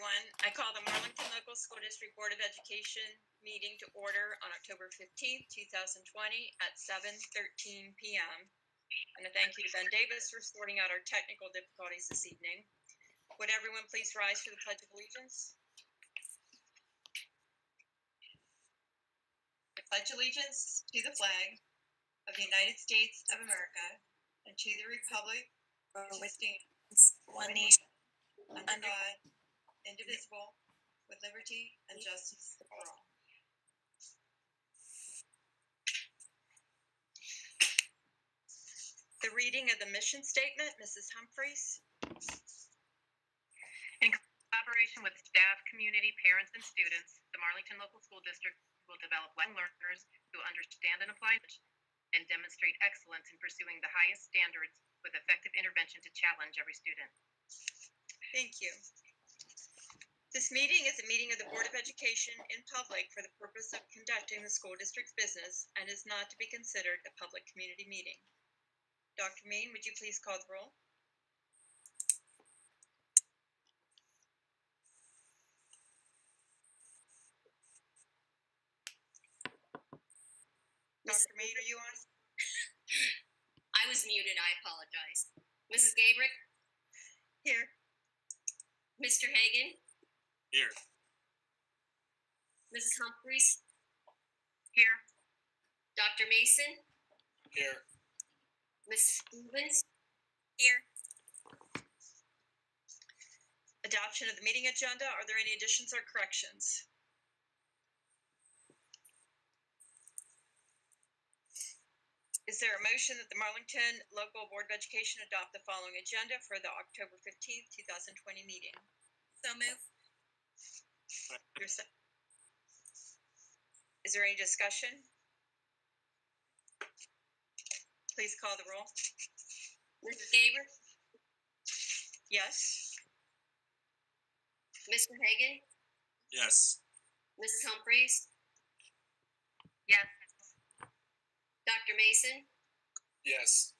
everyone. I call the Marlington Local School District Board of Education meeting to order on October 15th, 2020 at 7:13 p.m. And a thank you to Ben Davis for sorting out our technical difficulties this evening. Would everyone please rise for the Pledge of Allegiance? I pledge allegiance to the flag of the United States of America and to the republic for which it stands, one nation, under God, indivisible, with liberty and justice for all. The reading of the mission statement, Mrs. Humphreys. In collaboration with staff, community, parents, and students, the Marlington Local School District will develop learners who understand and apply and demonstrate excellence in pursuing the highest standards with effective intervention to challenge every student. Thank you. This meeting is a meeting of the Board of Education in public for the purpose of conducting the school district's business and is not to be considered a public community meeting. Dr. Mean, would you please call the roll? Dr. Mean, are you on? I was muted, I apologize. Mrs. Gabrick? Here. Mr. Hagan? Here. Mrs. Humphreys? Here. Dr. Mason? Here. Ms. Stevens? Here. Adoption of the meeting agenda. Are there any additions or corrections? Is there a motion that the Marlington Local Board of Education adopt the following agenda for the October 15th, 2020 meeting? So move. Is there any discussion? Please call the roll. Mrs. Gabrick? Yes. Mr. Hagan? Yes. Mrs. Humphreys? Yes. Dr. Mason? Yes.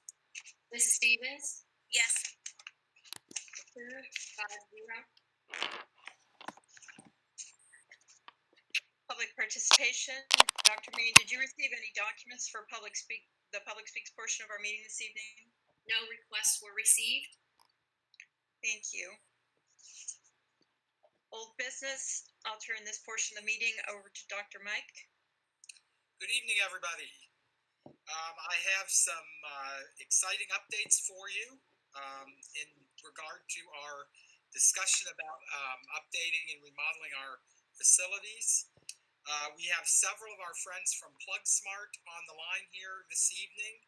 Mrs. Stevens? Yes. 5-0. Public participation. Dr. Mean, did you receive any documents for the public speaks portion of our meeting this evening? No requests were received. Thank you. Old business. I'll turn this portion of the meeting over to Dr. Mike. Good evening, everybody. I have some exciting updates for you in regard to our discussion about updating and remodeling our facilities. We have several of our friends from PlugSmart on the line here this evening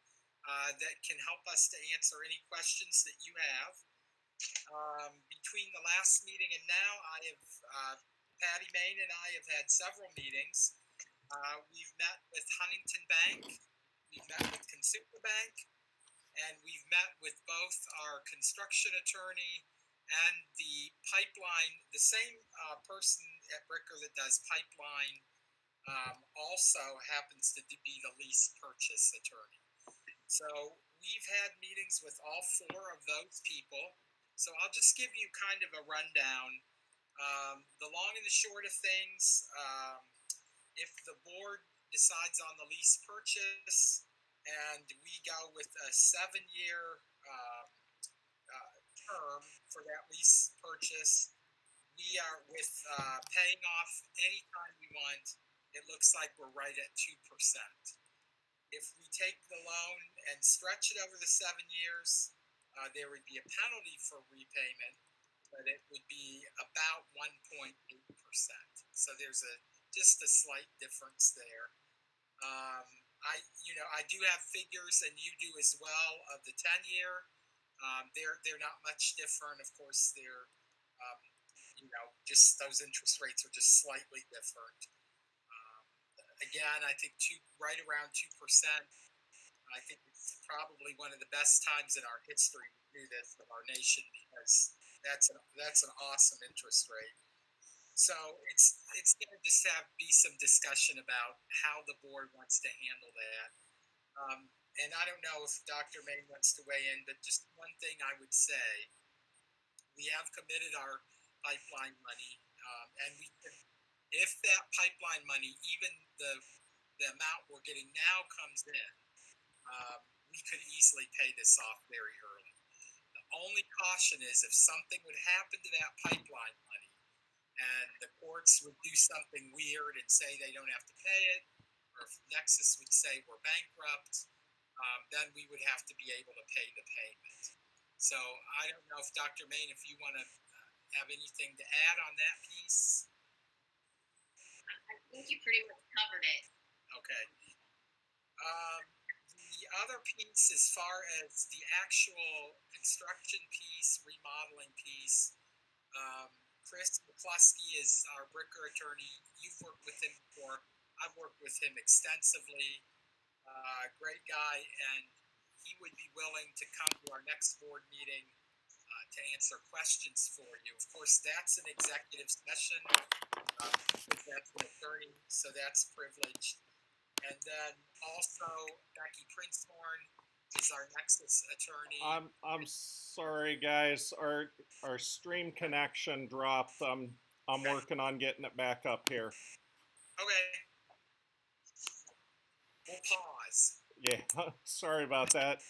that can help us to answer any questions that you have. Between the last meeting and now, Patty Main and I have had several meetings. We've met with Huntington Bank, we've met with Consumer Bank, and we've met with both our construction attorney and the pipeline, the same person at Bricker that does pipeline also happens to be the lease purchase attorney. So we've had meetings with all four of those people. So I'll just give you kind of a rundown. The long and the short of things, if the board decides on the lease purchase and we go with a 7-year term for that lease purchase, we are with paying off anytime we want. It looks like we're right at 2%. If we take the loan and stretch it over the 7 years, there would be a penalty for repayment, but it would be about 1.8%. So there's just a slight difference there. I do have figures, and you do as well, of the 10-year. They're not much different. Of course, they're just those interest rates are just slightly different. Again, I think right around 2%. I think it's probably one of the best times in our history to do this of our nation, because that's an awesome interest rate. So it's going to just be some discussion about how the board wants to handle that. And I don't know if Dr. May wants to weigh in, but just one thing I would say: we have committed our pipeline money, and we could, if that pipeline money, even the amount we're getting now comes in, we could easily pay this off very early. The only caution is if something would happen to that pipeline money and the courts would do something weird and say they don't have to pay it, or if Nexus would say we're bankrupt, then we would have to be able to pay the payment. So I don't know if Dr. Main, if you want to have anything to add on that piece. I think you pretty much covered it. Okay. The other piece, as far as the actual construction piece, remodeling piece, Chris McCluskey is our Bricker attorney. You've worked with him before. I've worked with him extensively. Great guy, and he would be willing to come to our next board meeting to answer questions for you. Of course, that's an executive session. That's an attorney, so that's privileged. And then also Becky Princehorn is our Nexus attorney. I'm sorry, guys. Our stream connection dropped. I'm working on getting it back up here. Okay. We'll pause. Yeah, sorry about that.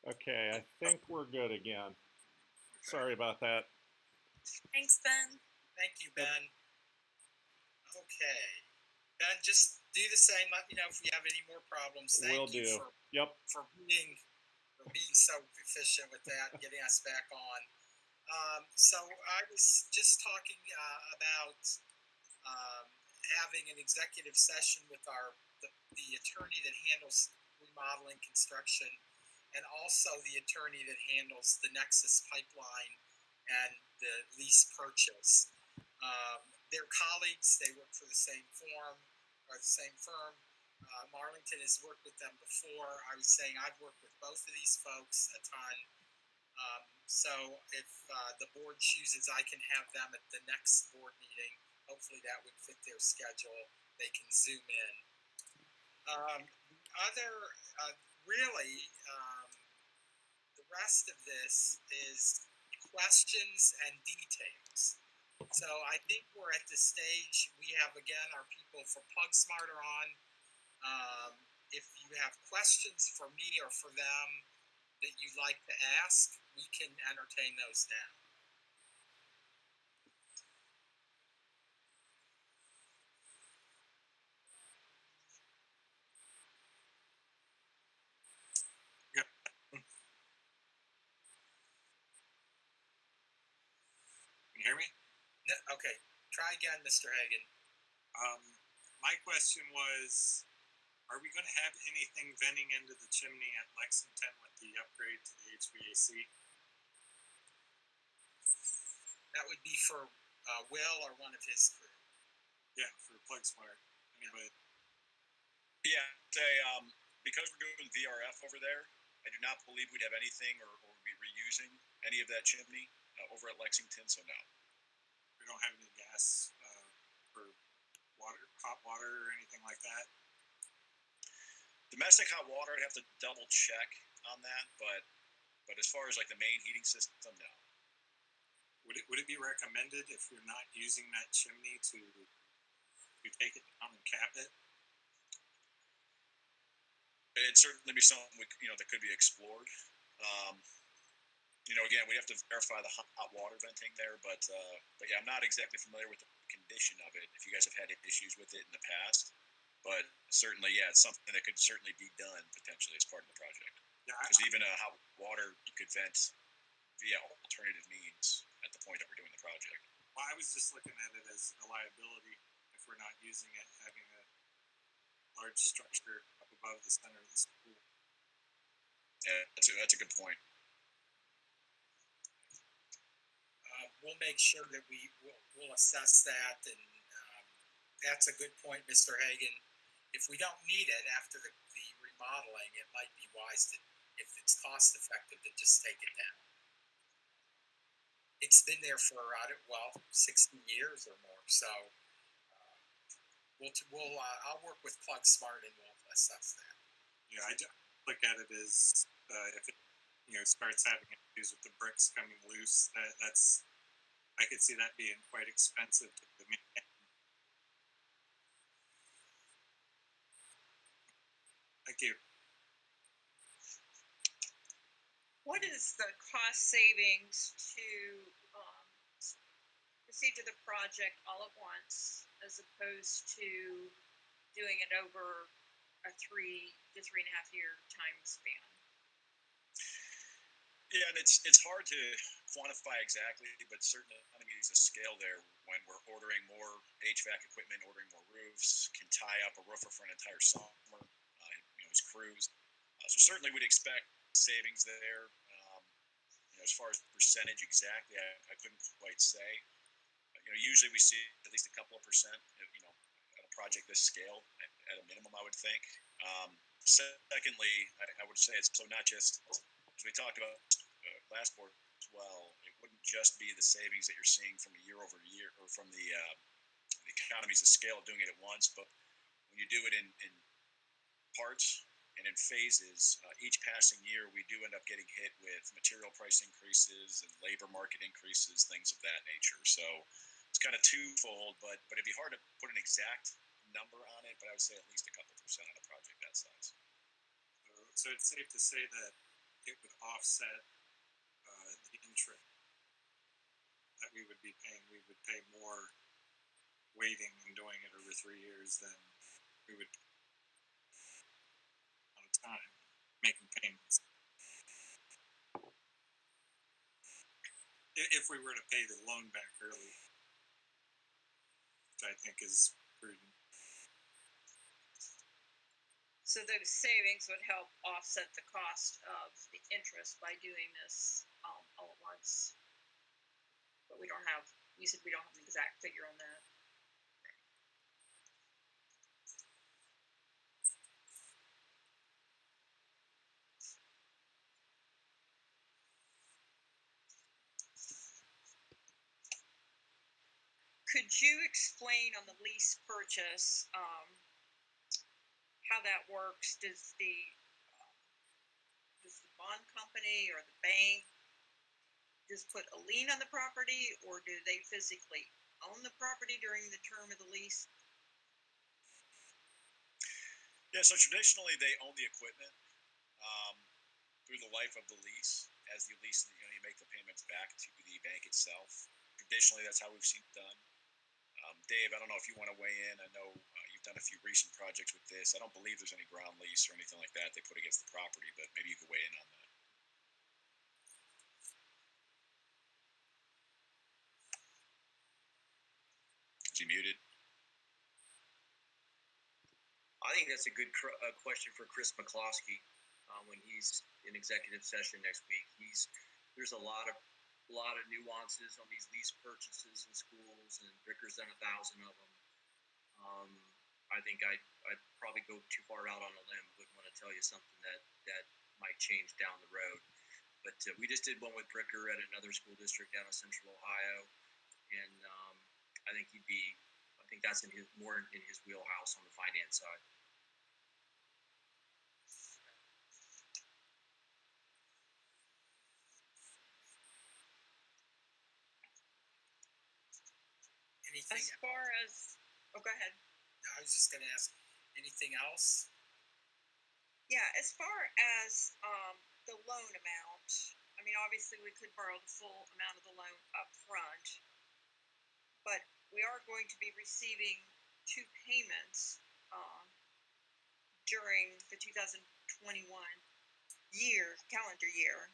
Okay, I think we're good again. Sorry about that. Thanks, Ben. Thank you, Ben. Okay. Ben, just do the same. Let me know if we have any more problems. Thank Will you do. for Yep. being so efficient with that and getting us back on. So I was just talking about having an executive session with the attorney that handles remodeling construction, and also the attorney that handles the Nexus pipeline and the lease purchase. They're colleagues. They work for the same firm. Marlington has worked with them before. I was saying I've worked with both of these folks a ton. So if the board chooses, I can have them at the next board meeting. Hopefully that would fit their schedule. They can zoom in. The rest of this is questions and details. So I think we're at the stage we have, again, our people from PlugSmart are on. If you have questions for me or for them that you'd like to ask, we can entertain those now. Try again, Mr. Hagan. My question was, are we gonna have anything venting into the chimney at Lexington with the upgrade to the HVAC? That would be for Will or one of his crew. Yeah, for Plug Smart, anybody? Yeah, because we're doing VRF over there, I do not believe we'd have anything or be reusing any of that chimney over at Lexington, so no. We don't have any gas for water, hot water or anything like that? Domestic hot water, I'd have to double check on that, but as far as like the main heating system, no. Would it be recommended if we're not using that chimney to take it down and cap it? It'd certainly be something that could be explored. Again, we have to verify the hot water venting there, but yeah, I'm not exactly familiar with the condition of it. If you guys have had issues with it in the past, but certainly, yeah, it's something that could certainly be done potentially as part of the project. Yeah, Because even hot water you could vent via alternative means at the point that we're doing the project. well, I was just looking at it as a liability if we're not using it, having a large structure up above the center of the school. Yeah, that's a good point. We'll make sure that we'll assess that, and that's a good point, Mr. Hagan. If we don't need it after the remodeling, it might be wise to, if it's cost effective, to just take it down. It's been there for 60 years or more, so I'll work with Plug Smart and we'll assess that. Yeah, I look at it as if it starts having issues with the bricks coming loose, that's I could see that being quite expensive to maintain. Thank you. What is the cost savings to proceed to the project all at once as opposed to doing it over a 3 to 3.5 year time span? Yeah, and it's hard to quantify exactly, but certainly economies of scale there when we're ordering more HVAC equipment, ordering more roofs, can tie up a roofer for an entire summer, his crews. So certainly we'd expect savings there. As far as percentage exactly, I couldn't quite say. Usually we see at least a couple of percent, at a project this scale, at a minimum, I would think. Secondly, I would say it's so not just, as we talked about last board as well, it wouldn't just be the savings that you're seeing from year over year or from the economies of scale of doing it at once, but when you do it in parts and in phases, each passing year we do end up getting hit with material price increases and labor market increases, things of that nature. So it's kind of twofold, but it'd be hard to put an exact number on it, but I would say at least a couple percent on a project that size. So it's safe to say that it would offset the interest that we would be paying. We would pay more waiting and doing it over 3 years than we would on time making payments. If we were to pay the loan back early, which I think is prudent. So those savings would help offset the cost of the interest by doing this all at once. But you said we don't have an exact figure on that. Could you explain on the lease purchase how that works? Does the bond company or the bank just put a lien on the property, or do they physically own the property during the term of the lease? Yeah, so traditionally they own the equipment through the life of the lease. As the lease, you make the payments back to the bank itself. Traditionally, that's how we've seen it done. Dave, I don't know if you want to weigh in. I know you've done a few recent projects with this. I don't believe there's any ground lease or anything like that they put against the property, but maybe you could weigh in on that. be muted. I think that's a good question for Chris McCloskey when he's in executive session next week. There's a lot of nuances on these lease purchases in schools, and Ricker's done 1,000 of them. I think I'd probably go too far out on a limb. Wouldn't want to tell you something that might change down the road. But we just did one with Ricker at another school district down in Central Ohio, and I think that's more in his wheelhouse on the finance side. Anything? As far as, go ahead. I was just going to ask, anything else? Yeah, as far as the loan amount, I mean, obviously we could borrow the full amount of the loan up front, but we are going to be receiving 2 payments during the 2021 calendar year.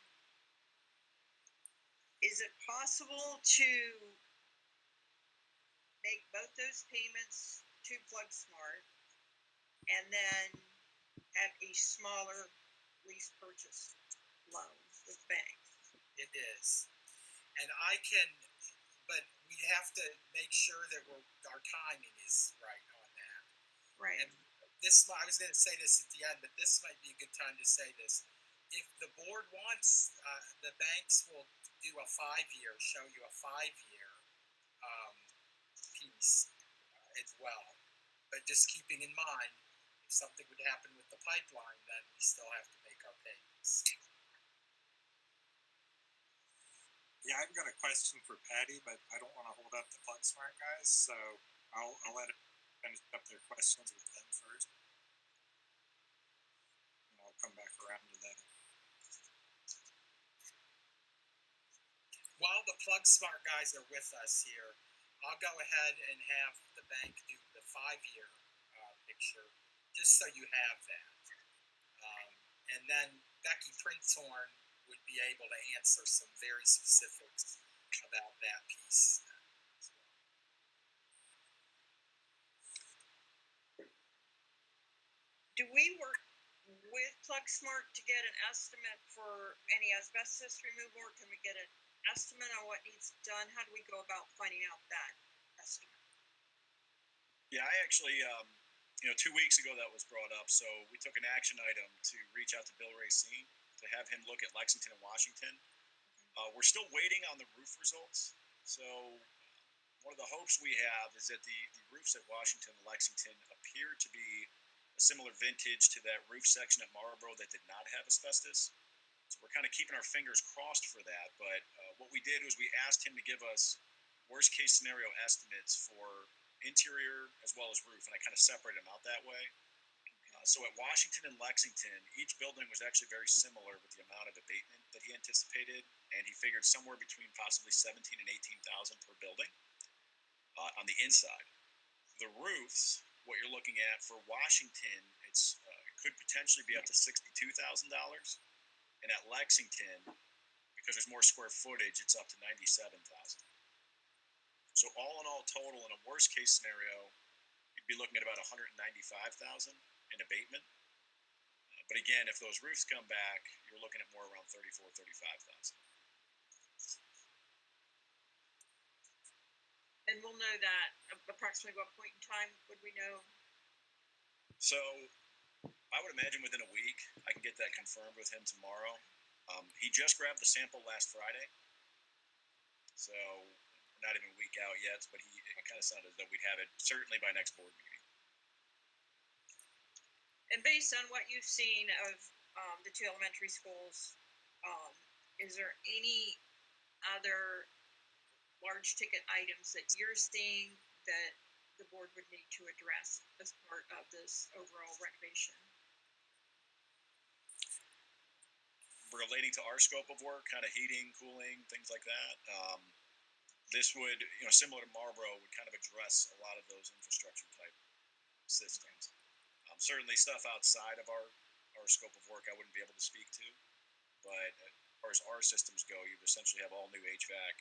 Is it possible to make both those payments to PlugSmart and then have a smaller lease purchase loan with banks? It is. And but we have to make sure that our timing is right on that. Right. And I was going to say this at the end, but this might be a good time to say this. If the board wants, the banks will do show you a 5-year piece as well. But just keeping in mind, if something would happen with the pipeline, then we still have to make our payments. Yeah, I've got a question for Patty, but I don't want to hold up the PlugSmart guys, so I'll let it finish up their questions with them first. And I'll come back around to that. While the PlugSmart guys are with us here, I'll go ahead and have the bank do the 5-year picture, just so you have that. And then Becky Prinzhorn would be able to answer some very specifics about that piece as well. Do we work with PlugSmart to get an estimate for any asbestos removal, or can we get an estimate on what needs done? How do we go about finding out that estimate? Yeah, I actually, 2 weeks ago that was brought up. So we took an action item to reach out to Bill Racine to have him look at Lexington and Washington. We're still waiting on the roof results. So one of the hopes we have is that the roofs at Washington and Lexington appear to be a similar vintage to that roof section at Marlboro that did not have asbestos. So we're kind of keeping our fingers crossed for that. But what we did was we asked him to give us worst case scenario estimates for interior as well as roof, and I kind of separated them out that way. So at Washington and Lexington, each building was actually very similar with the amount of abatement that he anticipated, and he figured somewhere between possibly 17 and 18,000 per building on the inside. The roofs, what you're looking at for Washington, it could potentially be up to $62,000, and at Lexington, because there's more square footage, it's up to $97,000. So all in all, total in a worst case scenario, you'd be looking at about $195,000 in abatement. But again, if those roofs come back, you're looking at more around $34,000, $35,000. And we'll know that approximately what point in time would we know? So I would imagine within a week, I can get that confirmed with him tomorrow. He just grabbed the sample last Friday. So we're not even a week out yet, but it kind of sounded as though we'd have it certainly by next board meeting. And based on what you've seen of the 2 elementary schools, is there any other large ticket items that you're seeing that the board would need to address as part of this overall renovation? Relating to our scope of work, kind of heating, cooling, things like that. This would, similar to Marlboro, would kind of address a lot of those infrastructure type systems. Certainly stuff outside of our scope of work I wouldn't be able to speak to, but as far as our systems go, you essentially have all new HVAC,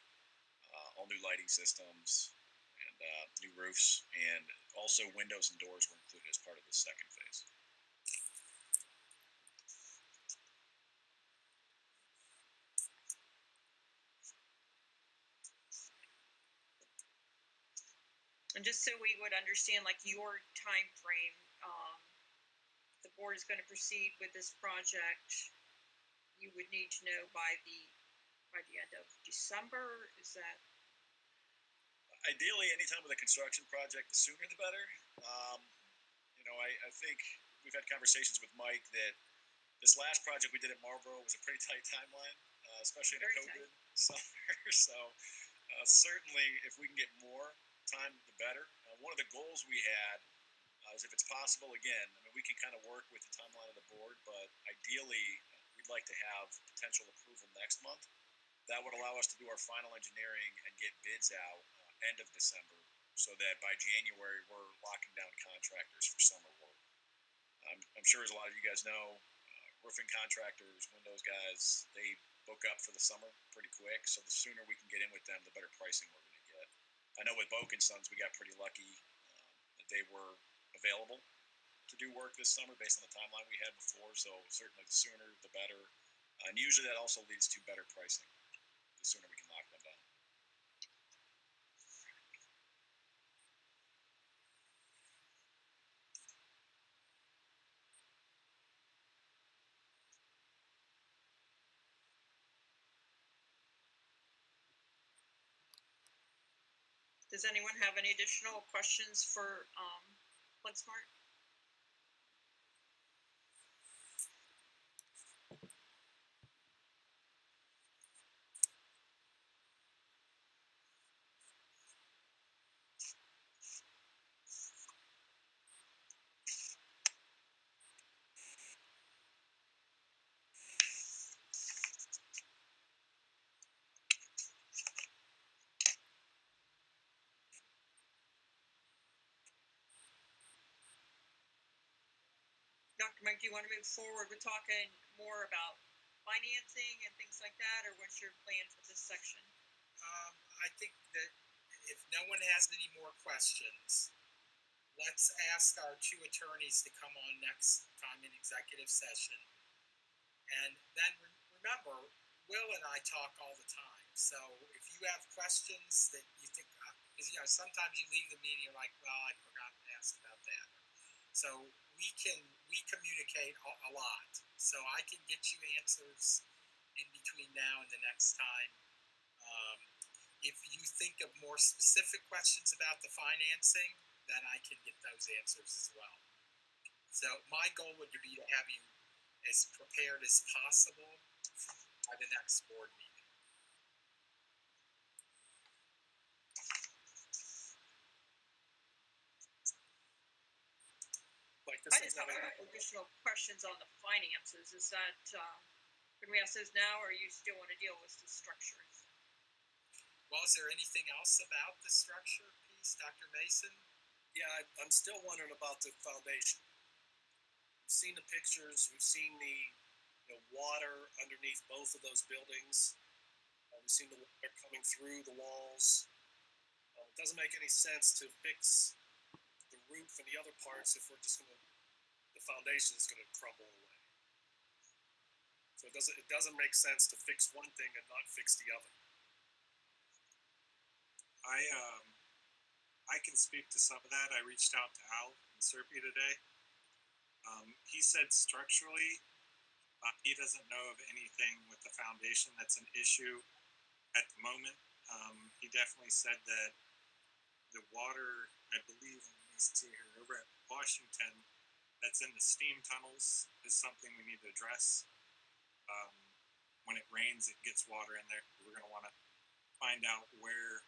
all new lighting systems, and new roofs, and also windows and doors were included as part of the second phase. And just so we would understand, like your time frame, the board is going to proceed with this project. You would need to know by the end of December. Is that? Ideally, anytime with a construction project, the sooner the better. I think we've had conversations with Mike that this last project we did at Marlboro was a pretty tight timeline, especially in a COVID summer. So certainly, if we can get more time, the better. One of the goals we had is, if it's possible, again, I mean, we can kind of work with the timeline of the board, but ideally, we'd like to have potential approval next month. That would allow us to do our final engineering and get bids out end of December, so that by January we're locking down contractors for summer work. I'm sure, as a lot of you guys know, roofing contractors, windows guys, they book up for the summer pretty quick. So the sooner we can get in with them, the better pricing we're going to get. I know with Boak & Sons, we got pretty lucky that they were available to do work this summer based on the timeline we had before. So certainly the sooner, the better. And usually that also leads to better pricing. The sooner we can lock them down. Does anyone have any additional questions for Smart? Dr. Mike, do you want to move forward with talking more about financing and things like that, or what's your plan for this section? I think that if no one has any more questions, let's ask our two attorneys to come on next time in executive session. And then remember, Will and I talk all the time. So if you have questions that you think, because sometimes you leave the meeting, you're like, well, I forgot to ask about that. So we communicate a lot. So I can get you answers in between now and the next time. If you think of more specific questions about the financing, then I can get those answers as well. So my goal would be to have you as prepared as possible by the next board meeting. I just have a couple additional questions on the finances. Is that, can we ask those now, or you still want to deal with the structures? Well, is there anything else about the structure piece, Dr. Mason? Yeah, I'm still wondering about the foundation. We've seen the pictures. We've seen the water underneath both of those buildings. We've seen the water coming through the walls. It doesn't make any sense to fix the roof and the other parts if we're just the foundation is going to crumble away. So it doesn't make sense to fix one thing and not fix the other. I can speak to some of that. I reached out to Al in Serpy today. He said structurally, he doesn't know of anything with the foundation that's an issue at the moment. He definitely said that the water, I believe, let me see here, over at Washington, that's in the steam tunnels, is something we need to address. When it rains, it gets water in there. We're going to want to find out where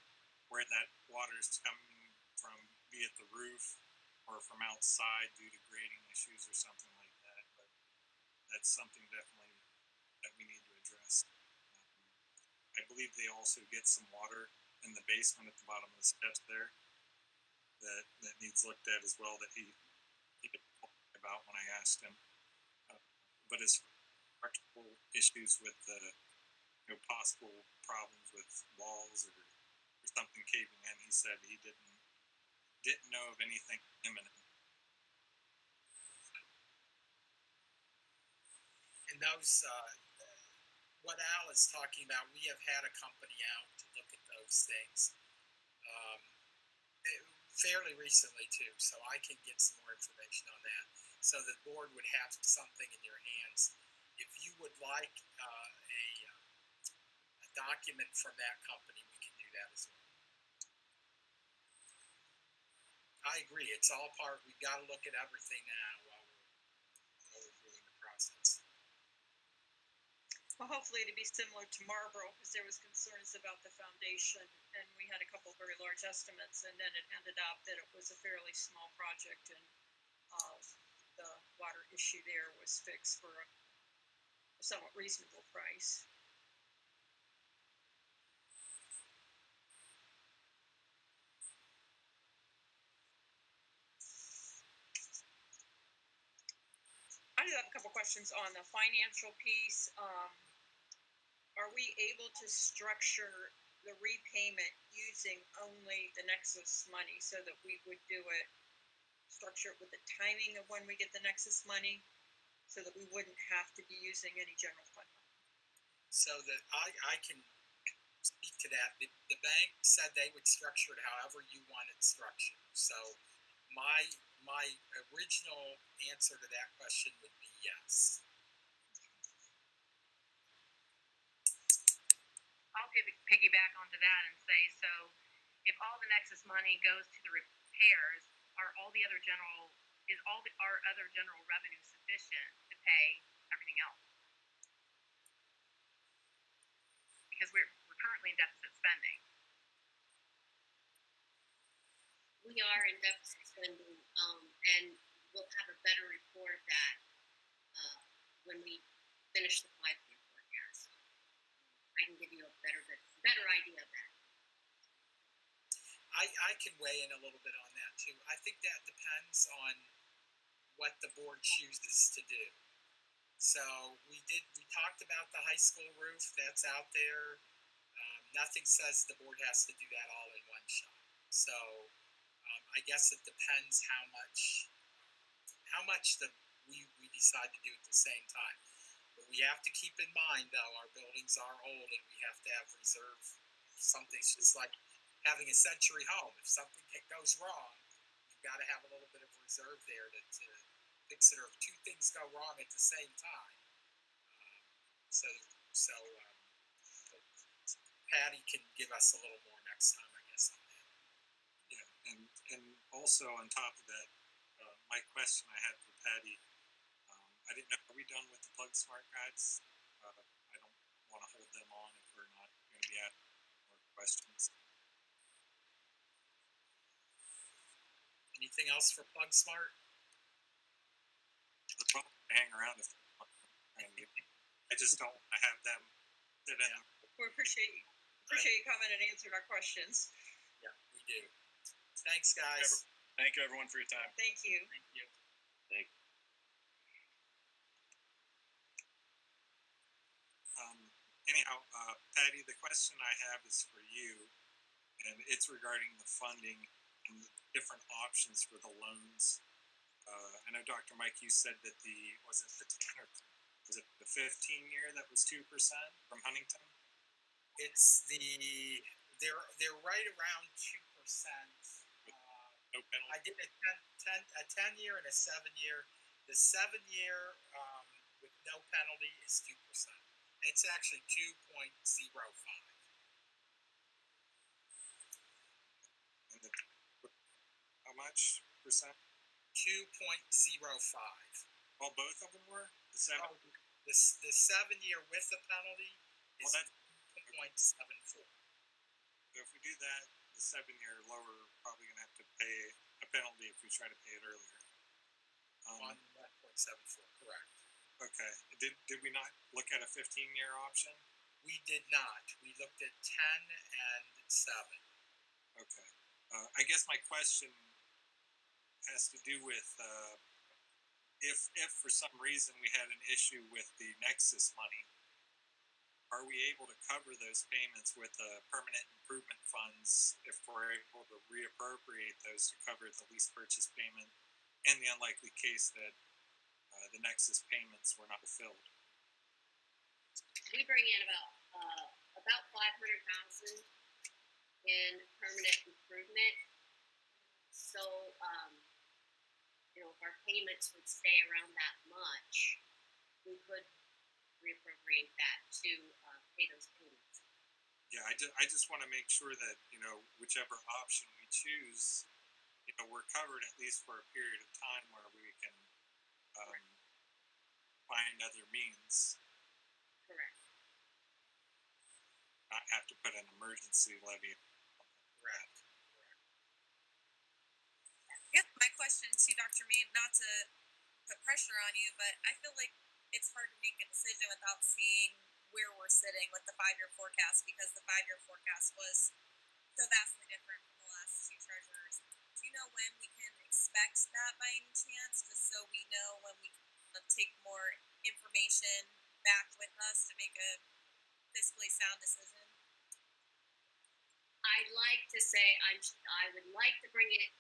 that water is coming from, be it the roof or from outside due to grading issues or something like that. But that's something definitely that we need to address. I believe they also get some water in the basement at the bottom of the steps there that needs looked at as well, that he could talk about when I asked him. But as structural issues with the possible problems with walls or something caving in, he said he didn't didn't know of anything imminent. And those, what Al is talking about, we have had a company out to look at those things fairly recently too, so I can get some more information on that. So the board would have something in your hands. If you would like a document from that company, we can do that as well. I agree. It's all part. We've got to look at everything now while we're doing the process. Well, hopefully it'd be similar to Marlboro, because there was concerns about the foundation, and we had a couple very large estimates, and then it ended up that it was a fairly small project, and the water issue there was fixed for a somewhat reasonable price. I do have a couple questions on the financial piece. Are we able to structure the repayment using only the Nexus money, so that we would do it, structure it with the timing of when we get the Nexus money, so that we wouldn't have to be using any general fund money? So that I can speak to that. The bank said they would structure it however you want it structured. So my original answer to that question would be yes. I'll piggyback onto that and say, so if all the Nexus money goes to the repairs, are all the other general, is all our other general revenue sufficient to pay everything else? Because we're currently in deficit spending. We are in deficit spending, and we'll have a better report of that when we finish the 5-year forecast. I can give you a better idea of that. I can weigh in a little bit on that too. I think that depends on what the board chooses to do. So we talked about the high school roof that's out there. Nothing says the board has to do that all in one shot. So I guess it depends how much we decide to do at the same time. But we have to keep in mind, though, our buildings are old and we have to have reserve. Something's just like having a century home. If something goes wrong, you've got to have a little bit of reserve there to fix it, or if two things go wrong at the same time. So Patty can give us a little more next time, I guess, on that. Yeah, and also on top of that, my question I had for Patty, I didn't know, are we done with the Plug Smart guides? I don't want to hold them on if we're not going to be asking more questions. Anything else for Plug Smart? They're probably going to hang around if I just don't want to have them sit in. We appreciate you coming and answering our questions. Yeah, we do. Thanks, guys. Thank you, everyone, for your time. Thank you. Thank you. Anyhow, Patty, the question I have is for you, and it's regarding the funding and the different options for the loans. I know, Dr. Mike, you said that was it the 15-year that was 2% from Huntington? It's they're right around 2%. No penalty. I did a 10-year and a 7-year. The 7-year with no penalty is 2%. It's actually 2.05. And how much percent? 2.05. Well, both of them were? The 7? Oh, the 7-year with the penalty is 2.74. So if we do that, the 7-year lower, we're probably going to have to pay a penalty if we try to pay it earlier. On 1.74, correct. Okay. Did we not look at a 15-year option? We did not. We looked at 10 and 7. Okay. I guess my question has to do with if for some reason we had an issue with the Nexus money, are we able to cover those payments with permanent improvement funds if we're able to reappropriate those to cover the lease purchase payment in the unlikely case that the Nexus payments were not fulfilled? We bring in about 500,000 in permanent improvement. So, if our payments would stay around that much, we could reappropriate that to pay those payments. Yeah, I just want to make sure that, whichever option we choose, we're covered at least for a period of time where we can find other means, Correct. not have to put an emergency levy. Correct. I guess my question to Dr. Mead, not to put pressure on you, but I feel like it's hard to make a decision without seeing where we're sitting with the 5-year forecast, because the 5-year forecast was so vastly different from the last two treasurers. Do you know when we can expect that by any chance, just so we know when we can take more information back with us to make a fiscally sound decision? I'd like to say I would like to bring it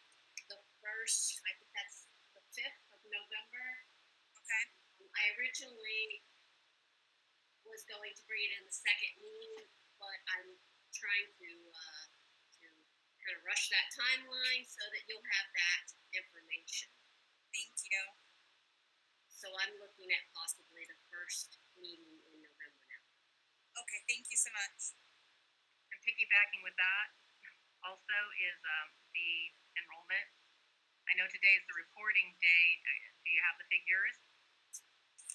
the first, I think that's the 5th of November. Okay. I originally was going to bring it in the second meeting, but I'm trying to kind of rush that timeline so that you'll have that information. Thank you. So I'm looking at possibly the first meeting in November now. Okay, thank you so much. And piggybacking with that also is the enrollment. I know today is the reporting day. Do you have the figures?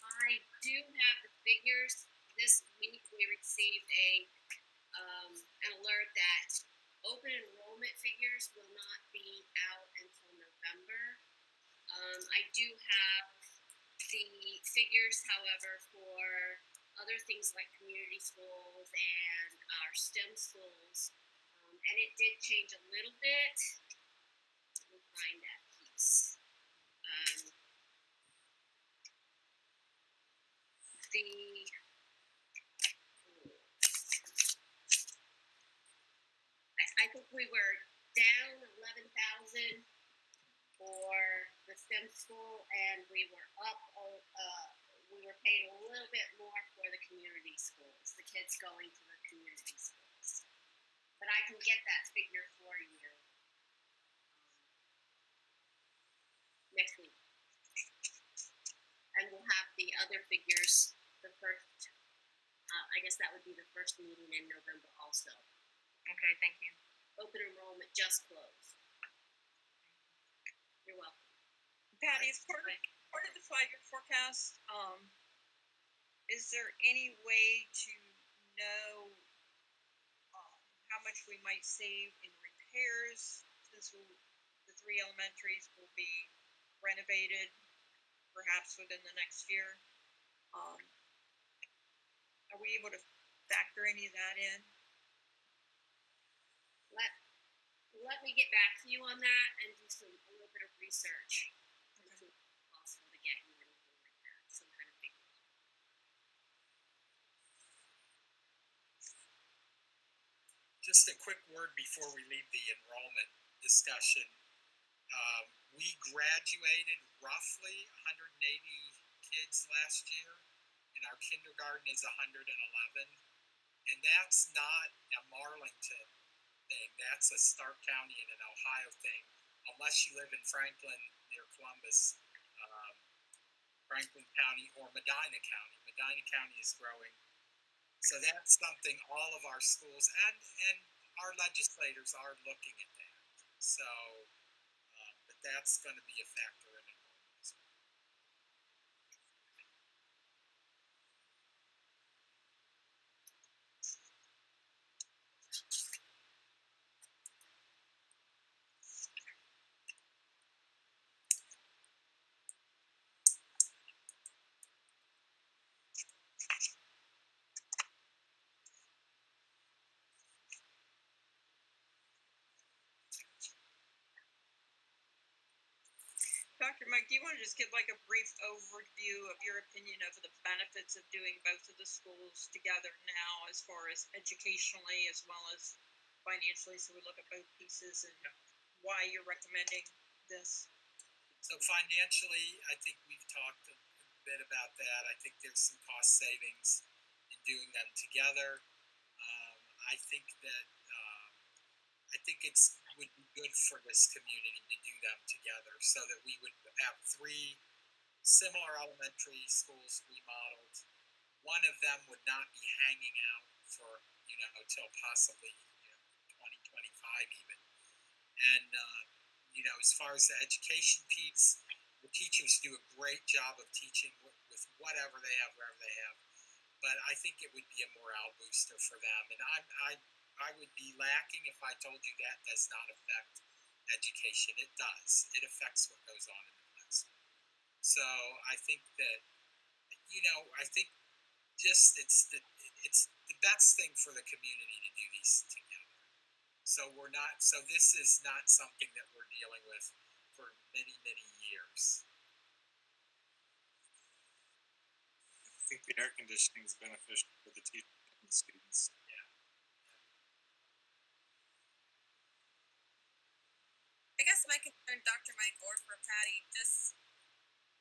I do have the figures. This week we received an alert that open enrollment figures will not be out until November. I do have the figures, however, for other things like community schools and our STEM schools, and it did change a little bit. Let me find that piece. I think we were down 11,000 for the STEM school, and we were up. We were paying a little bit more for the community schools, the kids going to the community schools. But I can get that figure for you next week, and we'll have the other figures the first. I guess that would be the first meeting in November also. Okay, thank you. Open enrollment just closed. You're welcome. Patty, as part of the 5-year forecast, is there any way to know how much we might save in repairs, since the 3 elementaries will be renovated perhaps within the next year? Are we able to factor any of that in? Let me get back to you on that and do a little bit of research. Okay. If it's possible to get you anything like that, some kind of figure. Just a quick word before we leave the enrollment discussion. We graduated roughly 180 kids last year, and our kindergarten is 111. And that's not a Marlington thing. That's a Stark County and an Ohio thing, unless you live in Franklin near Columbus, Franklin County, or Medina County. Medina County is growing. So that's something all of our schools and our legislators are looking at that. So, but that's going to be a factor in it as well. Dr. Mike, do you want to just give like a brief overview of your opinion of the benefits of doing both of the schools together now, as far as educationally as well as financially? So we look at both pieces and why you're recommending this. So financially, I think we've talked a bit about that. I think there's some cost savings in doing them together. I think that I think it's would be good for this community to do them together, so that we would have 3 similar elementary schools remodeled. One of them would not be hanging out for till possibly 2025 even. And as far as the education piece, the teachers do a great job of teaching with whatever they have, wherever they have. But I think it would be a morale booster for them. And I would be lacking if I told you that does not affect education. It does. It affects what goes on in the classroom. So I think that I think just it's the best thing for the community to do these together. So this is not something that we're dealing with for many years. I think the air conditioning is beneficial for the teachers and the students. I guess my concern, Dr. Mike, or for Patty, just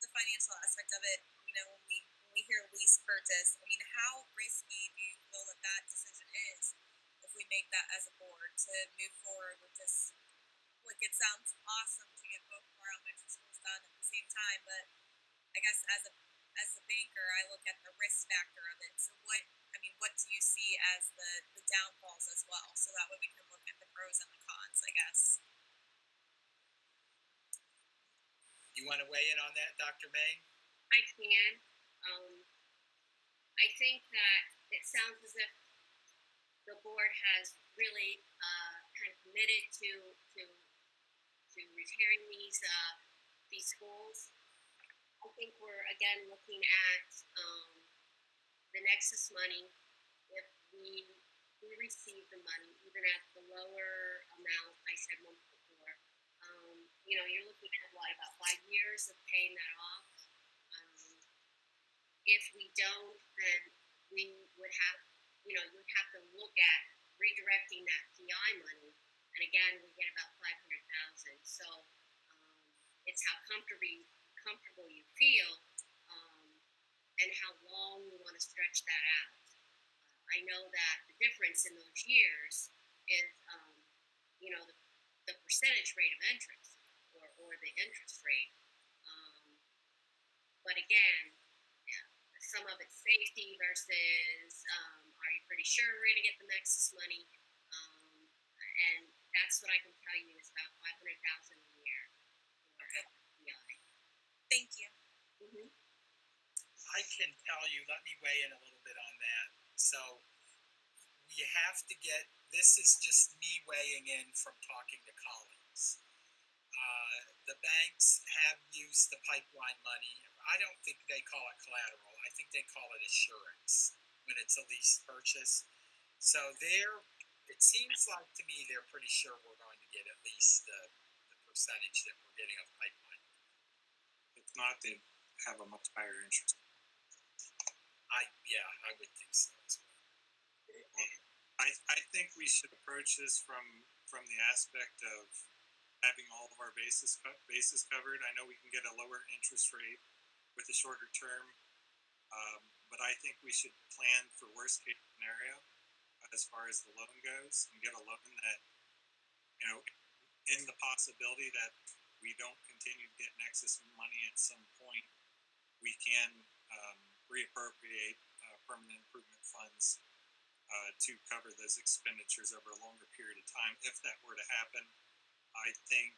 the financial aspect of it. When we hear lease purchase, I mean, how risky do you feel that decision is if we make that as a board to move forward with this? Like, it sounds awesome to get both of our elementary schools done at the same time, but I guess as a banker, I look at the risk factor of it. So what do you see as the downfalls as well? So that way we can look at the pros and the cons, I guess. You want to weigh in on that, Dr. May? I can. I think that it sounds as if the board has really kind of committed to repairing these schools. I think we're again looking at the Nexus money. If we receive the money, even at the lower amount I said once before, you're looking at about 5 years of paying that off. If we don't, then we would have, you would have to look at redirecting that PI money. And again, we get about 500,000. So it's how comfortable you feel, and how long you want to stretch that out. I know that the difference in those years is, the percentage rate of interest or the interest rate. But again, some of it's safety versus are you pretty sure we're going to get the Nexus money? And that's what I can tell you is about 500,000 a year. Okay. PI. Thank you. Mm-hmm. I can tell you, let me weigh in a little bit on that. So we have to this is just me weighing in from talking to colleagues. The banks have used the pipeline money. I don't think they call it collateral. I think they call it assurance when it's a lease purchase. So it seems like to me they're pretty sure we're going to get at least the percentage that we're getting of pipeline. If not, they have a much higher interest. I would think so as well. I think we should approach this from the aspect of having all of our bases covered. I know we can get a lower interest rate with a shorter term, but I think we should plan for worst case scenario as far as the loan goes, and get a loan that, in the possibility that we don't continue to get Nexus money at some point, we can reappropriate permanent improvement funds to cover those expenditures over a longer period of time. If that were to happen, I think,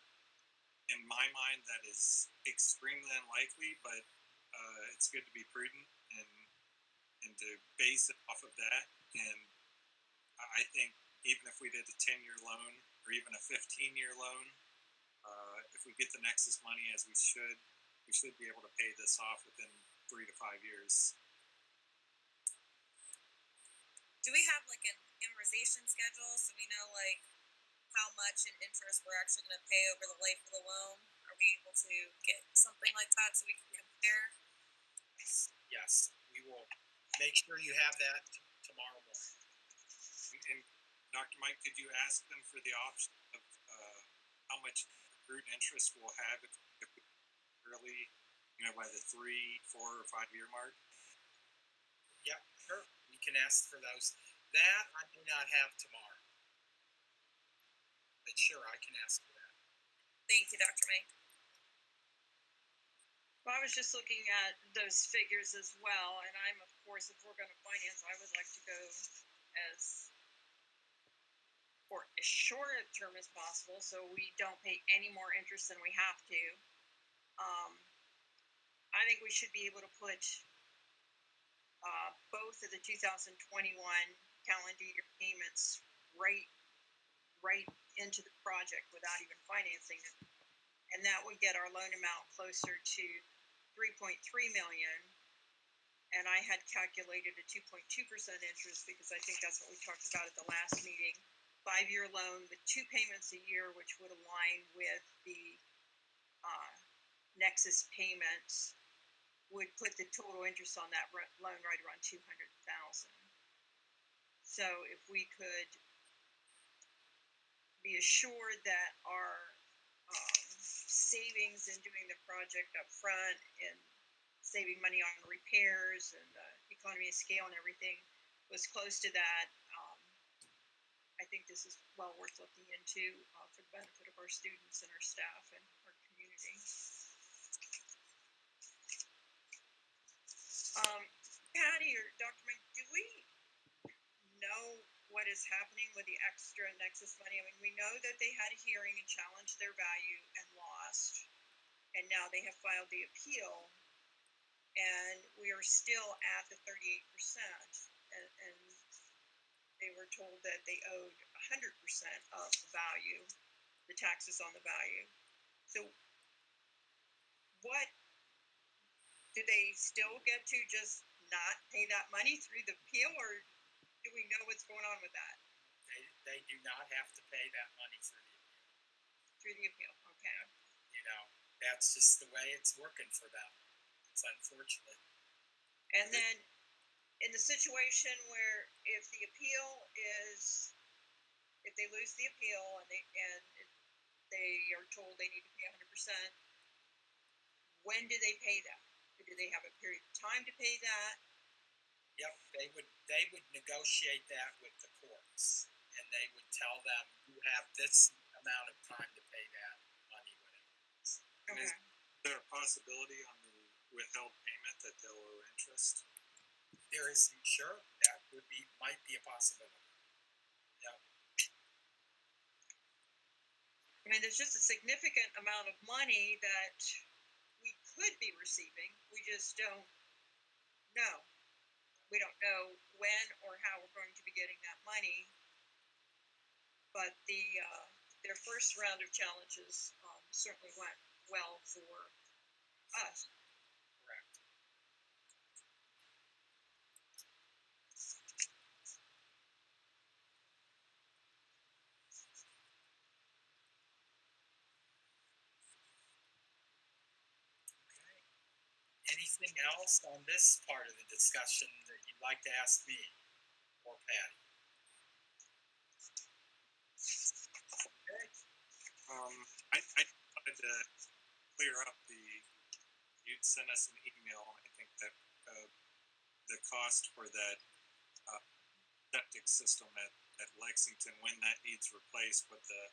in my mind, that is extremely unlikely, but it's good to be prudent and to base it off of that. And I think even if we did a 10-year loan or even a 15-year loan, if we get the Nexus money as we should be able to pay this off within 3 to 5 years. Do we have like an amortization schedule so we know like how much in interest we're actually going to pay over the life of the loan? Or Are we able to get something like that so we can compare? Yes, we will make sure you have that tomorrow morning. And Dr. Mike, could you ask them for the option of how much accrued interest we'll have if we really, by the 3, 4, or 5 year mark? Yep, sure. We can ask for those. That I do not have tomorrow. But sure, I can ask for that. Thank you, Dr. May. Well, I was just looking at those figures as well, and I'm, of course, if we're going to finance, I would like to go as for as short a term as possible, so we don't pay any more interest than we have to. I think we should be able to put both of the 2021 calendar year payments right into the project without even financing it, and that would get our loan amount closer to 3.3 million. And I had calculated a 2.2% interest because I think that's what we talked about at the last meeting. 5-year loan with 2 payments a year, which would align with the Nexus payments, would put the total interest on that loan right around $200,000. So if we could be assured that our savings in doing the project up front and saving money on repairs and economy of scale and everything was close to that, I think this is well worth looking into for the benefit of our students and our staff and our community. Patty or Dr. Mike, do we know what is happening with the extra Nexus money? I mean, we know that they had a hearing and challenged their value and lost, and now they have filed the appeal, and we are still at the 38%, and they were told that they owed 100% of the value, the taxes on the value. So what, do they still get to just not pay that money through the appeal, or do we know what's going on with that? They do not have to pay that money through the appeal. Through the appeal, okay. That's just the way it's working for them. It's unfortunate. And then in the situation where if the appeal is, if they lose the appeal and they are told they need to pay 100%, when do they pay that? Do they have a period of time to pay that? Yep, they would negotiate that with the courts, and they would tell them you have this amount of time to pay that money, whatever. And is there a possibility on the withheld payment that they'll owe interest? There is, sure, that might be a possibility. Yep. I mean, there's just a significant amount of money that we could be receiving. We just don't know. We don't know when or how we're going to be getting that money. But their first round of challenges certainly went well for us. Correct. Anything else on this part of the discussion that you'd like to ask me or Patty? Okay. I wanted to clear up you'd sent us an email, I think that the cost for that septic system at Lexington, when that needs replaced, what the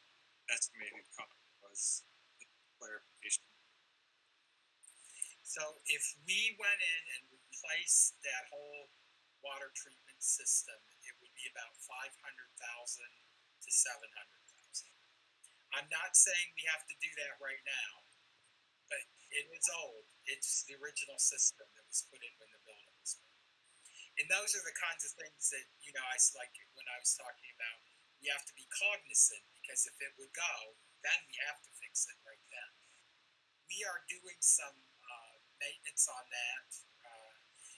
estimated cost was, the clarification. So if we went in and replaced that whole water treatment system, it would be about $500,000 to $700,000. I'm not saying we have to do that right now, but it is old. It's the original system that was put in when the building was built. And those are the kinds of things that, I like when I was talking about, we have to be cognizant, because if it would go, then we have to fix it right then. We are doing some maintenance on that.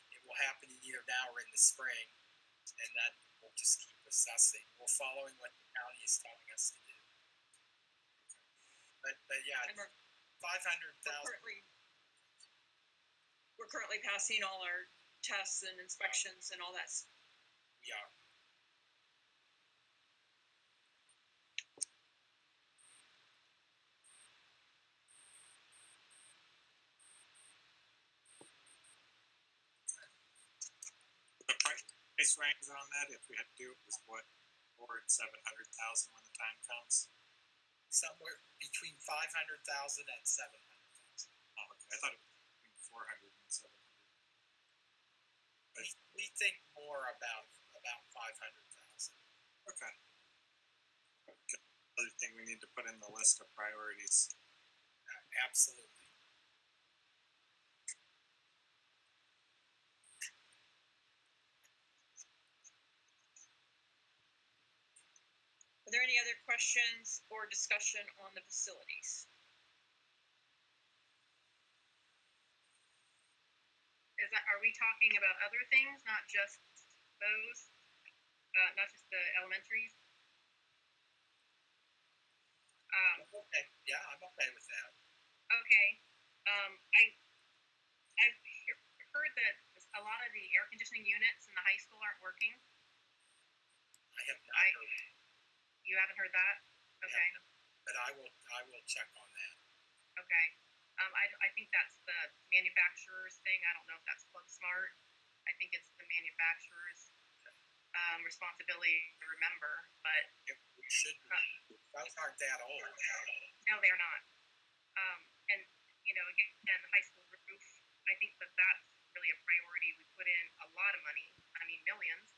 It will happen either now or in the spring, and then we'll just keep assessing. We're following what the county is telling us to do. But yeah. 500,000. We're currently passing all our tests and inspections and all that. We are. The price range on that, if we had to do it, was what, 400,000 and 700,000 when the time comes? Somewhere between 500,000 and 700,000. Oh, okay. I thought it was between 400 and 700. We think more about 500,000. Okay. Other thing we need to put in the list of priorities. Absolutely. Are there any other questions or discussion on the facilities? Are we talking about other things, not just those, not just the elementaries? Okay. Yeah, I'm okay with that. Okay. I've heard that a lot of the air conditioning units in the high school aren't working. I have not heard. You haven't heard that? Okay. Yeah, but I will check on that. Okay. I think that's the manufacturer's thing. I don't know if that's Plug Smart. I think it's the manufacturer's responsibility to remember, but We should. Those aren't that old. no, they're not. And again, the high school roof. I think that's really a priority. We put in a lot of money. I mean, millions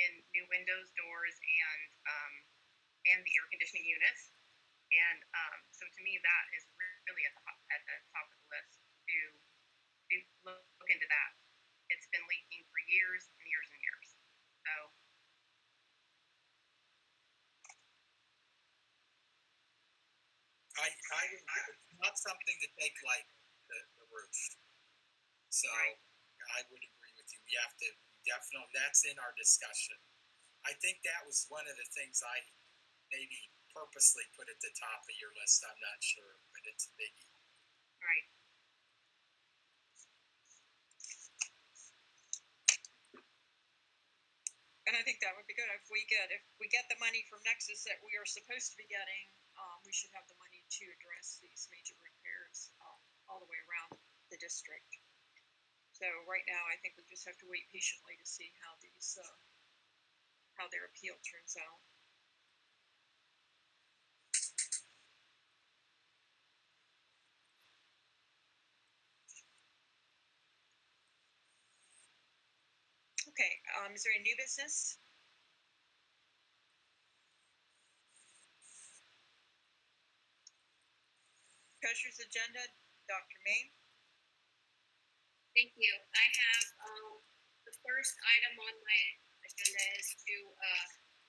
in new windows, doors, and the air conditioning units. And so to me, that is really at the top of the list to look into that. It's been leaking for years and years and years. So. It's not something to take like the roof. So right. I would agree with you. We have to definitely, that's in our discussion. I think that was one of the things I maybe purposely put at the top of your list. I'm not sure, but it's a biggie. Right. And I think that would be good if we get the money from Nexus that we are supposed to be getting. We should have the money to address these major repairs all the way around the district. So right now, I think we just have to wait patiently to see how these how their appeal turns out. Okay, is there any new business? Treasurer's agenda, Dr. May. Thank you. I have the first item on my agenda is to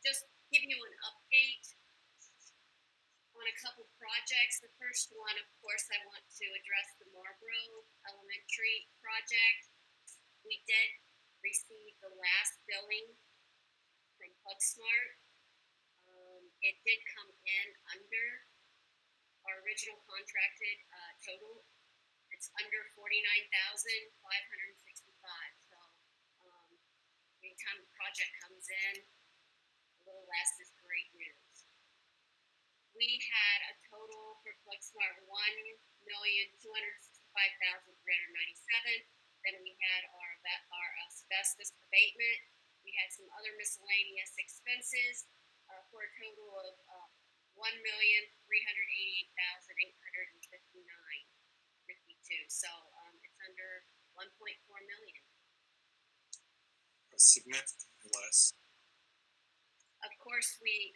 just give you an update on a couple projects. The first one, of course, I want to address the Marlboro Elementary project. We did receive the last billing from PlugSmart. It did come in under our original contracted total. It's under $49,565. So anytime the project comes in, a little less is great news. We had a total for PlugSmart $1,265,397. Then we had our asbestos abatement. We had some other miscellaneous expenses for a total of $1,388,859.52. So it's under 1.4 million. Significantly less. Of course, the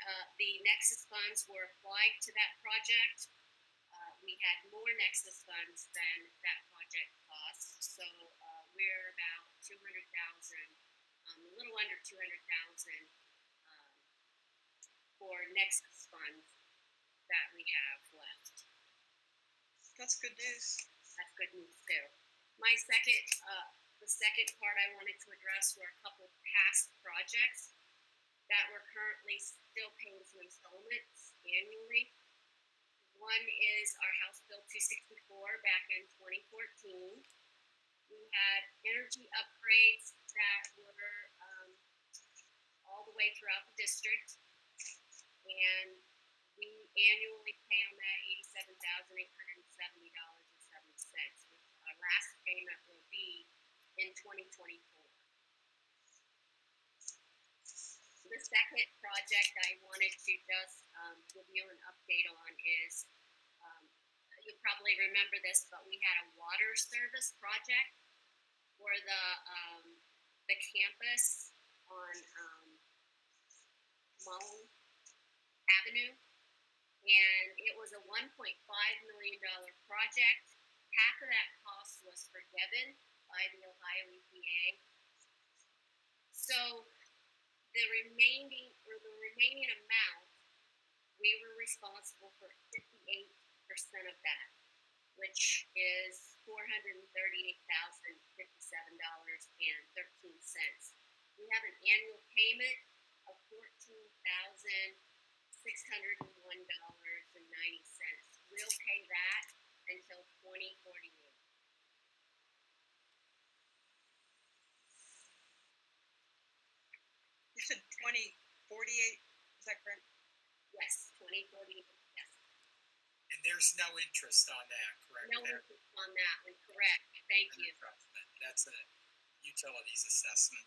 Nexus funds were applied to that project. We had more Nexus funds than that project cost, so we're about 200,000, a little under 200,000 for Nexus funds that we have left. That's good news. That's good news too. My second, the second part I wanted to address were a couple past projects that we're currently still paying some installments annually. One is our House Bill 264 back in 2014. We had energy upgrades that were all the way throughout the district, and we annually pay on that $87,870.70. Our last payment will be in 2024. The second project I wanted to just give you an update on is, you'll probably remember this, but we had a water service project for the campus on Mullen Avenue, and it was a $1.5 million project. Half of that cost was forgiven by the Ohio EPA. So the remaining amount, we were responsible for 58% of that, which is $438,057.13. We have an annual payment of $14,601.90. We'll pay that until 2048. You said 2048, is that correct? Yes, 2048, yes. And there's no interest on that, correct? No interest on that one, correct. Thank you. That's a utilities assessment.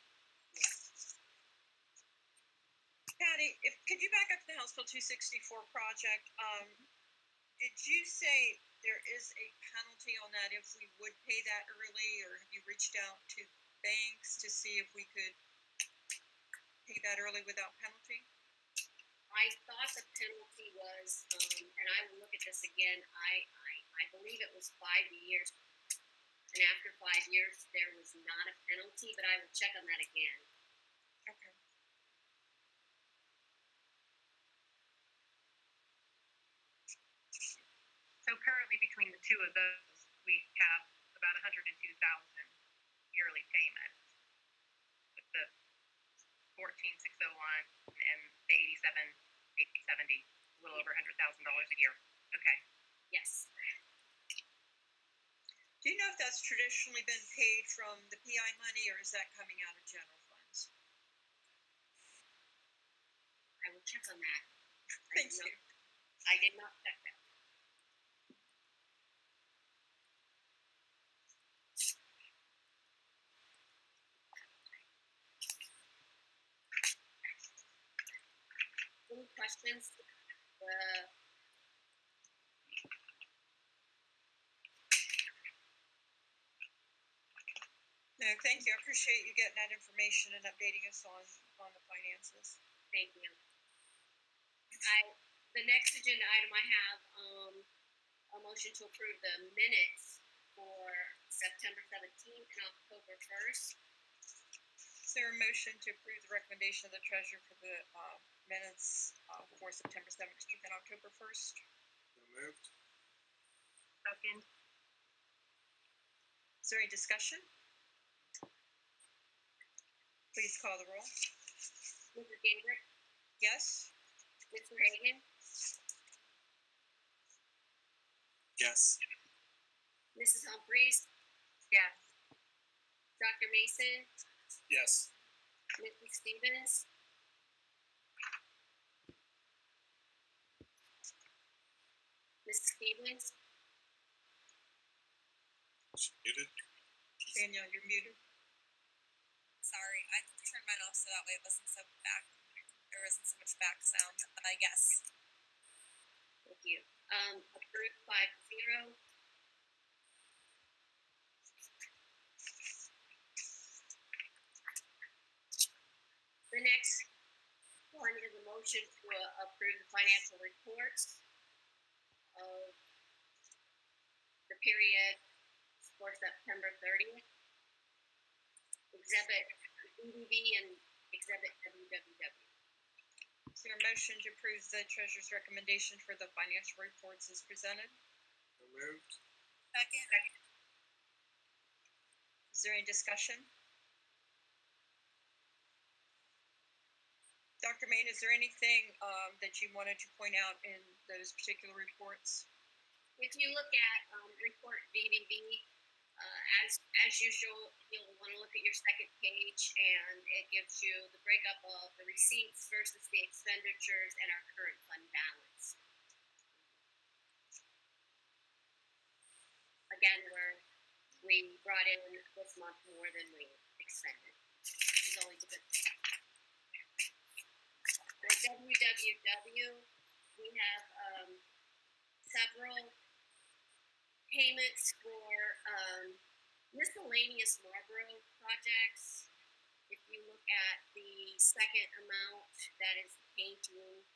Yes. Patty, could you back up to the House Bill 264 project? Did you say there is a penalty on that if we would pay that early, or have you reached out to banks to see if we could pay that early without penalty? I thought the penalty was, and I will look at this again, I believe it was 5 years. And after 5 years, there was not a penalty, but I will check on that again. Okay. So currently between the two of those, we have about 102,000 yearly payments with the 14,601 and the 87,870, a little over $100,000 a year. Okay. Yes. Do you know if that's traditionally been paid from the PI money, or is that coming out of general funds? I will check on that. Thank you. I did not check that. Any questions? No, thank you. I appreciate you getting that information and updating us on the finances. Thank you. The next agenda item I have a motion to approve the minutes for September 17th and October 1st. Is there a motion to approve the recommendation of the treasurer for the minutes for September 17th and October 1st? So moved. Second. Is there any discussion? Please call the roll. Mrs. Gabriel, Yes? Mr. Hagan, Yes. Mrs. Humphries, Yes. Dr. Mason, Yes. Mrs. Stevens, Mrs. Stevens, She muted. Danielle, you're muted. Sorry, I turned mine off so that way it wasn't so back. There wasn't so much back sound. Yes. thank you. Approved 5-0. The next one is a motion to approve the financial reports of the period for September 30th. Exhibit EDV and Exhibit WWW. Is there a motion to approve the treasurer's recommendation for the financial reports as presented? So moved. Second. Is there any discussion? Dr. Main, is there anything that you wanted to point out in those particular reports? If you look at report VBV, as usual, you'll want to look at your second page, and it gives you the breakup of the receipts versus the expenditures and our current fund balance. Again, we brought in this month more than we expended. It's always a good thing. For WWW, we have several payments for miscellaneous Marlboro projects. If you look at the second amount, that is painting.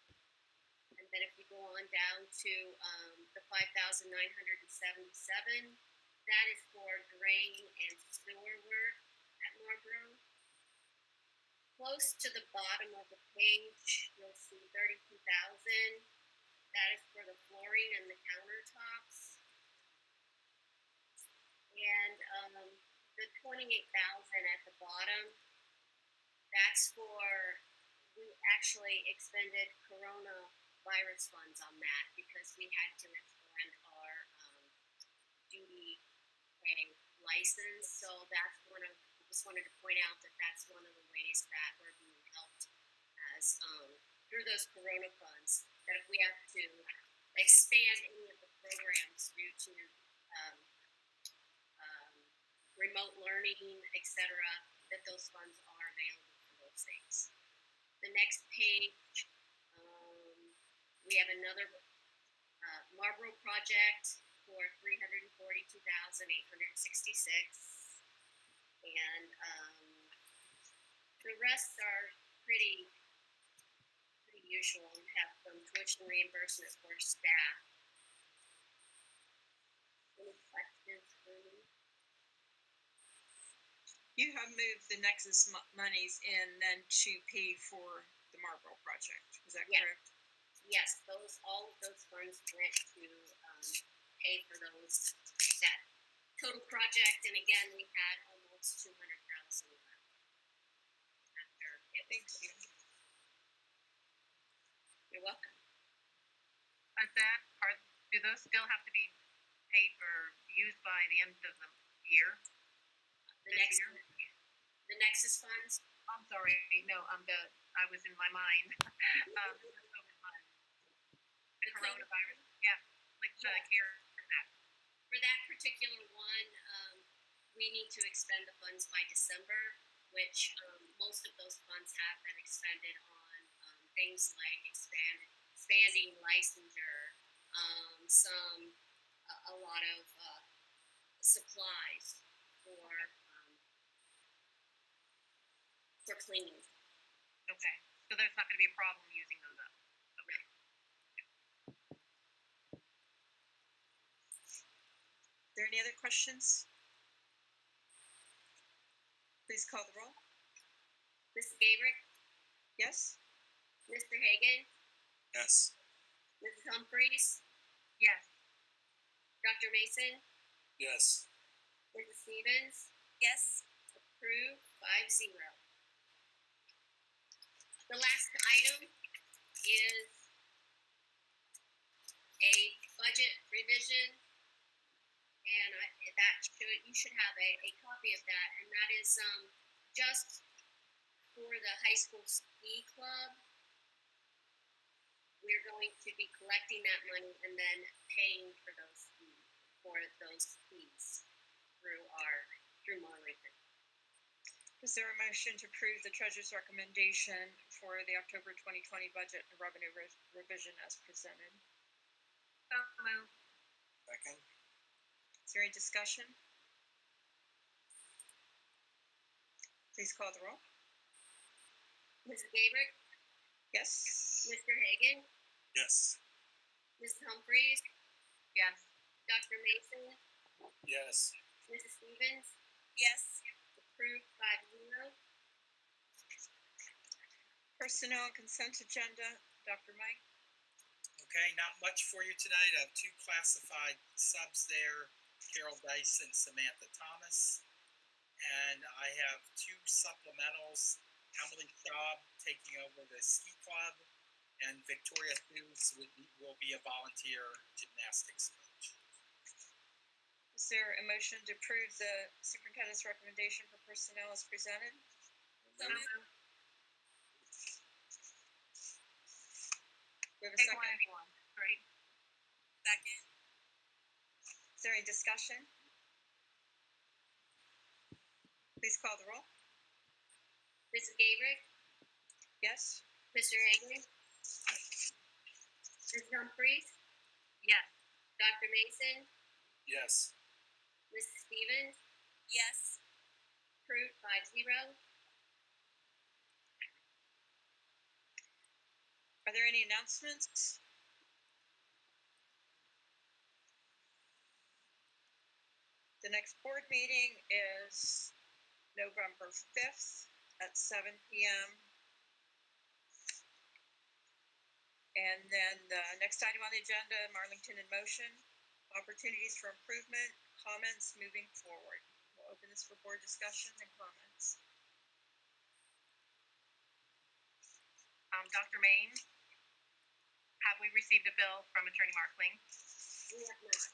And then if you go on down to the 5,977, that is for drain and sewer work at Marlboro. Close to the bottom of the page, you'll see 32,000. That is for the flooring and the countertops. And the 28,000 at the bottom, that's for, we actually expended coronavirus funds on that because we had to expand our duty pay license. So that's just wanted to point out that that's one of the ways that we're being helped as through those corona funds. That if we have to expand any of the programs due to remote learning, etc., that those funds are available for those things. The next page, we have another Marlboro project for $342,866, and the rest are pretty usual. We have some tuition reimbursement for staff. Any questions for me? You have moved the Nexus monies in then to pay for the Marlboro project. Is that correct? Yes, all of those funds went to pay for that total project. And again, we had almost 200,000 left after it. Thank you. You're welcome. Do those still have to be paid or used by the end of the year? The Nexus funds? I'm sorry, no, I was in my mind. The coronavirus, like the care for that. For that particular one, we need to expend the funds by December, which most of those funds have been expended on things like expanding licensure, a lot of supplies for cleaning. Okay, so there's not going to be a problem using those up. Okay. Are there any other questions? Please call the roll. Mrs. Gabrick? Yes? Mr. Hagan? Yes. Mrs. Humphries? Yes. Dr. Mason? Yes. Mrs. Stevens? Yes. Approved 5-0. The last item is a budget revision, and you should have a copy of that, and that is just for the high school ski club. We're going to be collecting that money and then paying for those fees through Marlington. Is there a motion to approve the treasurer's recommendation for the October 2020 budget and revenue revision as presented? So moved. Second. Is there any discussion? Please call the roll. Mrs. Gabrick? Yes? Mr. Hagan? Yes. Mrs. Humphries? Yes. Dr. Mason? Yes. Mrs. Stevens? Yes. Approved 5-0. Personnel and consent agenda, Dr. Mike? Okay, not much for you tonight. I have two classified subs there, Carol Dice and Samantha Thomas. And I have two supplementals Emily Schaub taking over the ski club, and Victoria Hughes will be a volunteer gymnastics coach. Is there a motion to approve the superintendent's recommendation for personnel as presented? So moved. We have a Pick second. one, anyone, right? Second. Is there any discussion? Please call the roll. Mrs. Gabrick, Yes? Mr. Hagley, Mrs. Humphries, Yes. Dr. Mason, Yes. Mrs. Stevens, Yes. approved 5-0. Are there any announcements? The next board meeting is November 5th at 7 p.m. And then the next item on the agenda, Marlington in motion, opportunities for improvement, comments moving forward. We'll open this for board discussion and comments. Dr. Main, have we received a bill from Attorney Markling? We have not.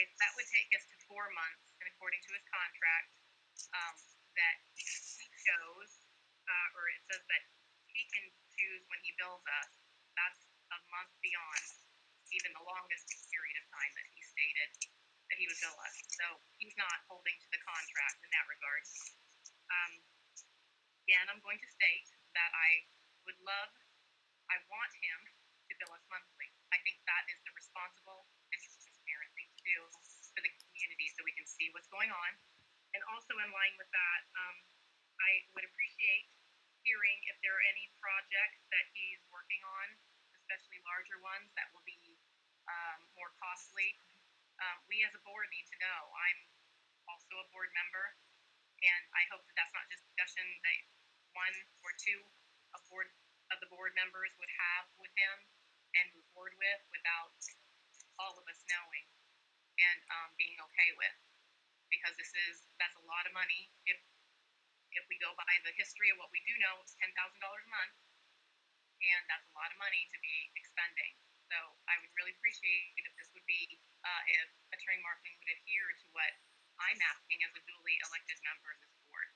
If that would take us to 4 months, and according to his contract, that he shows, or it says that he can choose when he bills us, that's a month beyond even the longest period of time that he stated that he would bill us. So he's not holding to the contract in that regard. Again, I'm going to state that I want him to bill us monthly. I think that is the responsible and transparent thing to do for the community so we can see what's going on. And also in line with that, I would appreciate hearing if there are any projects that he's working on, especially larger ones that will be more costly. We as a board need to know. I'm also a board member, and I hope that that's not just discussion that one or two of the board members would have with him and move forward with without all of us knowing and being okay with, because that's a lot of money. If we go by the history of what we do know, it's $10,000 a month, and that's a lot of money to be expending. So I would really appreciate if this would be if Attorney Markling would adhere to what I'm asking as a duly elected member of this board.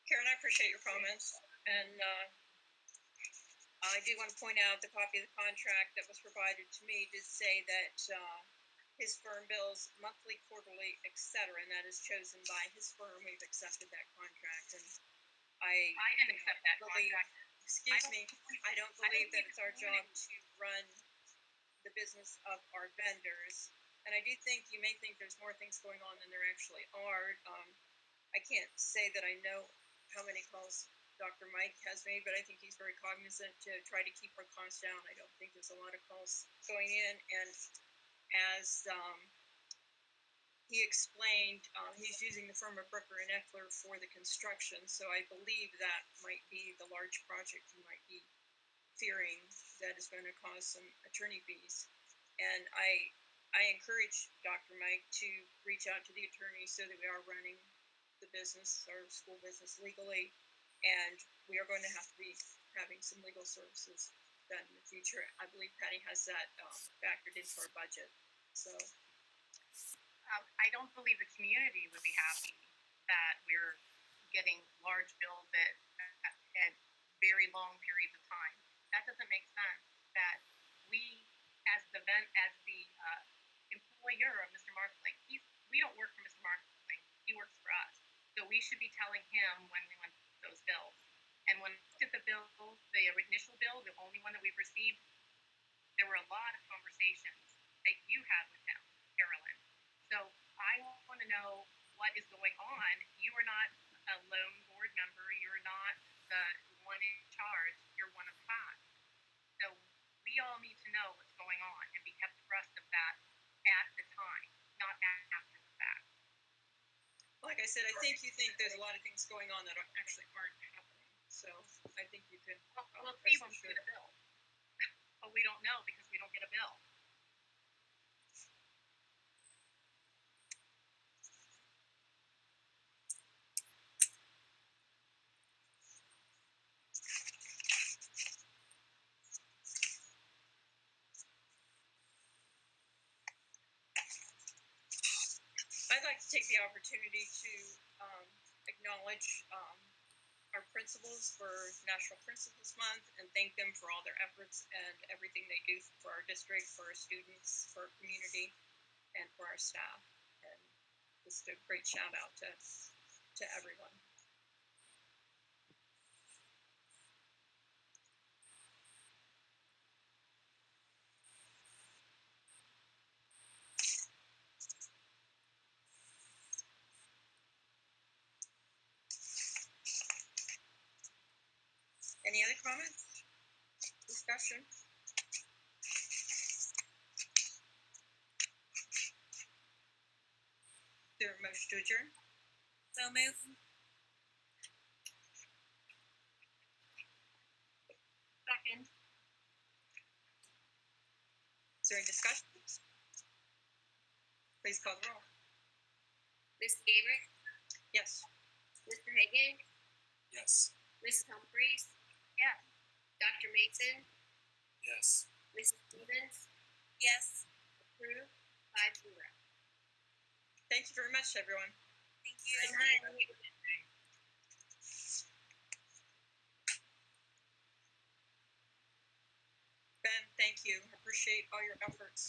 Karen, I appreciate your comments, and I do want to point out the copy of the contract that was provided to me did say that his firm bills monthly, quarterly, etc., and that is chosen by his firm. We've accepted that contract, and I didn't accept that contract. Excuse me, I don't believe that it's our job to run the business of our vendors, and I do think you may think there's more things going on than there actually are. I can't say that I know how many calls Dr. Mike has made, but I think he's very cognizant to try to keep our costs down. I don't think there's a lot of calls going in, and as he explained, he's using the firm of Brooker and Eckler for the construction, so I believe that might be the large project he might be fearing that is going to cause some attorney fees. And I encourage Dr. Mike to reach out to the attorney so that we are running the business, our school business, legally, and we are going to have to be having some legal services done in the future. I believe Patty has that factored into our budget. So I don't believe the community would be happy that we're getting large bills at very long periods of time. That doesn't make sense. That we, as the employer of Mr. Markling, we don't work for Mr. Markling. He works for us. So we should be telling him when we want those bills. And when we looked at the bill, the initial bill, the only one that we've received, there were a lot of conversations that you had with him, Carolyn. So I want to know what is going on. You are not a lone board member. You're not the one in charge. You're one of 5. So we all need to know what's going on and be kept abreast of that at the time, not after the fact. like I said, I think you think there's a lot of things going on that actually aren't happening. So I think you could. We'll see when we get a bill. But we don't know because we don't get a bill. like to take the opportunity to acknowledge our principals for National Principals Month and thank them for all their efforts and everything they do for our district, for our students, for our community, and for our staff. And just a great shout out to everyone. Any other comments? Discussion? Is there a motion to adjourn? So move. Second. Is there any discussion? Please call the roll. Mr. Gabriel, Yes. Mr. Hagan, Yes. Mrs. Humphries, Yes. Dr. Mason, Yes. Mrs. Stevens, Yes. approved 5-0. Thank you very much, everyone. Thank you. Good night. Ben, thank you. Appreciate all your efforts.